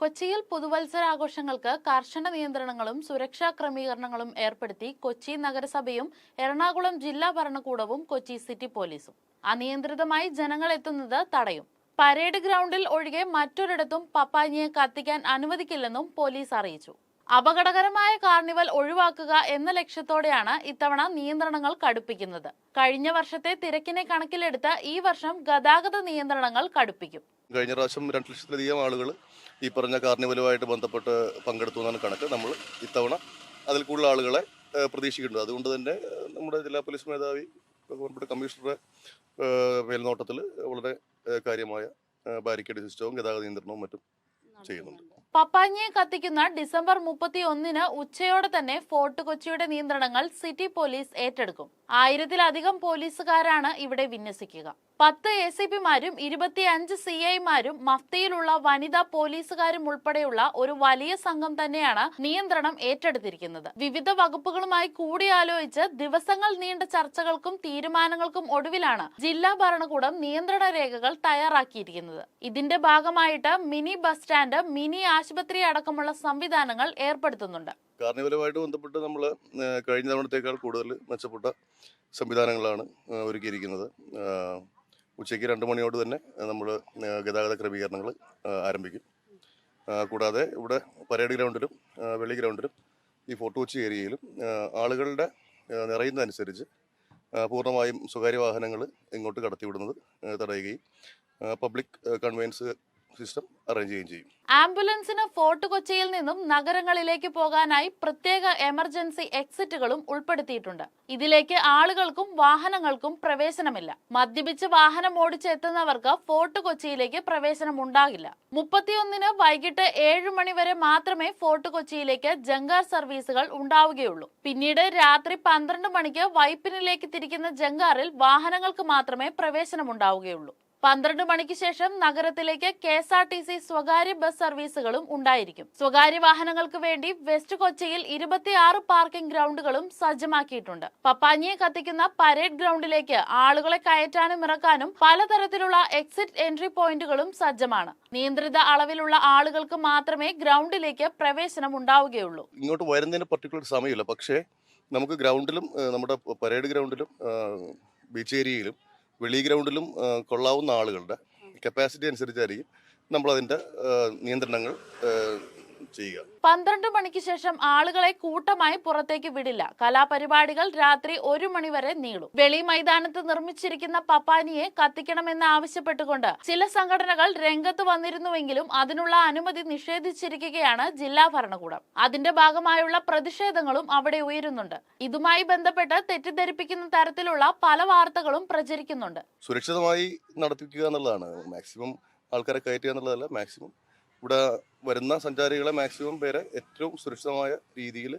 കൊച്ചിയിൽ പുതുവത്സരാഘോഷങ്ങൾക്ക് കർശന നിയന്ത്രണങ്ങളും സുരക്ഷാ ക്രമീകരണങ്ങളും ഏർപ്പെടുത്തി കൊച്ചി നഗരസഭയും എറണാകുളം ജില്ലാ ഭരണകൂടവും കൊച്ചി സിറ്റി പോലീസും അനിയന്ത്രിതമായി ജനങ്ങൾ എത്തുന്നത് തടയും. പരേഡ് ഗ്രൗണ്ടിൽ ഒഴികെ മറ്റൊരിടത്തും പപ്പാഞ്ഞിയെ കത്തിക്കാൻ അനുവദിക്കില്ലെന്നും പോലീസ് അറിയിച്ചു. അപകടകരമായ കാർണിവൽ ഒഴിവാക്കുക എന്ന ലക്ഷ്യത്തോടെയാണ് ഇത്തവണ നിയന്ത്രണങ്ങൾ കടുപ്പിക്കുന്നത്. കഴിഞ്ഞ വർഷത്തെ തിരക്കിനെ കണക്കിലെടുത്ത് ഈ വർഷം ഗതാഗത നിയന്ത്രണങ്ങൾ കടുപ്പിക്കും. കഴിഞ്ഞ പ്രാവശ്യം 2 ലക്ഷത്തിലധികം ആളുകൾ ഈ പറഞ്ഞ കാർണിവലുമായിട്ട് ബന്ധപ്പെട്ട് പങ്കെടുത്തു എന്നാണ് കണക്ക്. നമ്മൾ ഇത്തവണ അതിൽ കൂടുതൽ ആളുകളെ പ്രതീക്ഷിക്കുന്നുണ്ട്. അതുകൊണ്ട് തന്നെ നമ്മുടെ ജില്ലാ പോലീസ് മേധാവി ബഹുമാനപ്പെട്ട കമ്മീഷണറുടെ മേൽനോട്ടത്തിൽ വളരെ കാര്യമായ ബാരിക്കേഡ് സിസ്റ്റവും ഗതാഗത നിയന്ത്രണവും മറ്റും ചെയ്യുന്നുണ്ട്. പപ്പാഞ്ഞിയെ കത്തിക്കുന്ന ഡിസംബർ 31 ഉച്ചയോടെ തന്നെ ഫോർട്ട് കൊച്ചിയുടെ നിയന്ത്രണങ്ങൾ സിറ്റി പോലീസ് ഏറ്റെടുക്കും. 1000-ലധികം പോലീസുകാരാണ് ഇവിടെ വിന്യസിക്കുക. 10 ACPമാരും 25 CIമാരും മഫ്തിയിലുള്ള വനിതാ പോലീസുകാരും ഉൾപ്പെടെയുള്ള ഒരു വലിയ സംഘം തന്നെയാണ് നിയന്ത്രണം ഏറ്റെടുത്തിരിക്കുന്നത്. വിവിധ വകുപ്പുകളുമായി കൂടിയാലോചിച്ച് ദിവസങ്ങൾ നീണ്ട ചർച്ചകൾക്കും തീരുമാനങ്ങൾക്കും ഒടുവിലാണ് ജില്ലാ ഭരണകൂടം നിയന്ത്രണ രേഖകൾ തയ്യാറാക്കിയിരിക്കുന്നത്. ഇതിന്റെ ഭാഗമായിട്ട് മിനി ബസ് സ്റ്റാൻഡ്, മിനി ആശുപത്രി അടക്കമുള്ള സംവിധാനങ്ങൾ ഏർപ്പെടുത്തുന്നുണ്ട്. കാർണിവലുമായിട്ട് ബന്ധപ്പെട്ട് നമ്മൾ കഴിഞ്ഞ തവണത്തേക്കാൾ കൂടുതൽ മെച്ചപ്പെട്ട സംവിധാനങ്ങളാണ് ഒരുക്കിയിരിക്കുന്നത്. ഉച്ചയ്ക്ക് 2 മണിയോട് തന്നെ നമ്മൾ ഗതാഗത ക്രമീകരണങ്ങൾ ആരംഭിക്കും. കൂടാതെ ഇവിടെ പരേഡ് ഗ്രൗണ്ടിലും വെള്ളി ഗ്രൗണ്ടിലും ഈ ഫോർട്ട് കൊച്ചി ഏരിയയിലും ആളുകളുടെ നിറയുന്നതനുസരിച്ച് പൂർണ്ണമായും സ്വകാര്യ വാഹനങ്ങൾ ഇങ്ങോട്ട് കടത്തിവിടുന്നത് തടയുകയും പബ്ലിക് കൺവെയൻസ് സിസ്റ്റം അറേഞ്ച് ചെയ്യുകയും ചെയ്യും. ആംബുലൻസിന് ഫോർട്ട് കൊച്ചിയിൽ നിന്നും നഗരങ്ങളിലേക്ക് പോകാനായി പ്രത്യേക എമർജൻസി എക്സിറ്റുകളും ഉൾപ്പെടുത്തിയിട്ടുണ്ട്. ഇതിലേക്ക് ആളുകൾക്കും വാഹനങ്ങൾക്കും പ്രവേശനമില്ല. മദ്യപിച്ച് വാഹനം ഓടിച്ചെത്തുന്നവർക്ക് ഫോർട്ട് കൊച്ചിയിലേക്ക് പ്രവേശനം ഉണ്ടാകില്ല. 31 വൈകിട്ട് 7 മണി വരെ മാത്രമേ ഫോർട്ട് കൊച്ചിയിലേക്ക് ജങ്കാർ സർവീസുകൾ ഉണ്ടാവുകയുള്ളൂ. പിന്നീട് രാത്രി 12 മണിക്ക് വൈപ്പിനിലേക്ക് തിരിക്കുന്ന ജങ്കാറിൽ വാഹനങ്ങൾക്ക് മാത്രമേ പ്രവേശനം ഉണ്ടാവുകയുള്ളൂ. 12 മണിക്ക് ശേഷം നഗരത്തിലേക്ക് KSRTC സ്വകാര്യ ബസ് സർവീസുകളും ഉണ്ടായിരിക്കും. സ്വകാര്യ വാഹനങ്ങൾക്ക് വേണ്ടി വെസ്റ്റ് കൊച്ചിയിൽ 26 പാർക്കിംഗ് ഗ്രൗണ്ടുകളും സജ്ജമാക്കിയിട്ടുണ്ട്. പപ്പാഞ്ഞിയെ കത്തിക്കുന്ന പരേഡ് ഗ്രൗണ്ടിലേക്ക് ആളുകളെ കയറ്റാനും ഇറക്കാനും പലതരത്തിലുള്ള എക്സിറ്റ് എൻട്രി പോയിന്റുകളും സജ്ജമാണ്. നിയന്ത്രിത അളവിലുള്ള ആളുകൾക്ക് മാത്രമേ ഗ്രൗണ്ടിലേക്ക് പ്രവേശനം ഉണ്ടാവുകയുള്ളൂ. ഇങ്ങോട്ട് വരുന്നതിന് പർട്ടിക്കുലർ സമയമില്ല. പക്ഷേ നമുക്ക് ഗ്രൗണ്ടിലും നമ്മുടെ പരേഡ് ഗ്രൗണ്ടിലും ബീച്ച് ഏരിയയിലും വെളി ഗ്രൗണ്ടിലും കൊള്ളാവുന്ന ആളുകളുടെ കപ്പാസിറ്റി അനുസരിച്ചായിരിക്കും നമ്മളതിൻ്റെ നിയന്ത്രണങ്ങൾ ചെയ്യുക. 12 മണിക്ക് ശേഷം ആളുകളെ കൂട്ടമായി പുറത്തേക്ക് വിടില്ല. കലാപരിപാടികൾ രാത്രി 1 മണി വരെ നീളും. വെളി മൈതാനത്ത് നിർമ്മിച്ചിരിക്കുന്ന പപ്പാനിയെ കത്തിക്കണമെന്ന് ആവശ്യപ്പെട്ടുകൊണ്ട് ചില സംഘടനകൾ രംഗത്ത് വന്നിരുന്നുവെങ്കിലും അതിനുള്ള അനുമതി നിഷേധിച്ചിരിക്കുകയാണ് ജില്ലാ ഭരണകൂടം. അതിന്റെ ഭാഗമായുള്ള പ്രതിഷേധങ്ങളും അവിടെ ഉയരുന്നുണ്ട്. ഇതുമായി ബന്ധപ്പെട്ട് തെറ്റിദ്ധരിപ്പിക്കുന്ന തരത്തിലുള്ള പല വാർത്തകളും പ്രചരിക്കുന്നുണ്ട്. സുരക്ഷിതമായി നടത്തിക്കുക എന്നുള്ളതാണ്. മാക്സിമം ആൾക്കാരെ കയറ്റുക എന്നുള്ളതല്ല. മാക്സിമം ഇവിടെ വരുന്ന സഞ്ചാരികളെ മാക്സിമം പേരെ ഏറ്റവും സുരക്ഷിതമായ രീതിയിൽ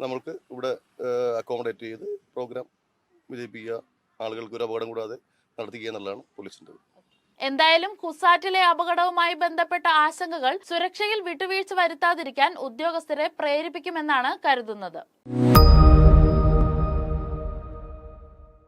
നമ്മൾക്ക് ഇവിടെ അക്കോമഡേറ്റ് ചെയ്ത് പ്രോഗ്രാം വിജയിപ്പിക്കുക, ആളുകൾക്ക് ഒരു അപകടം കൂടാതെ നടത്തിക്കുക എന്നുള്ളതാണ് പോലീസിൻ്റെ. എന്തായാലും കുസാറ്റിലെ അപകടവുമായി ബന്ധപ്പെട്ട ആശങ്കകൾ സുരക്ഷയിൽ വിട്ടുവീഴ്ച വരുത്താതിരിക്കാൻ ഉദ്യോഗസ്ഥരെ പ്രേരിപ്പിക്കുമെന്നാണ് കരുതുന്നത്.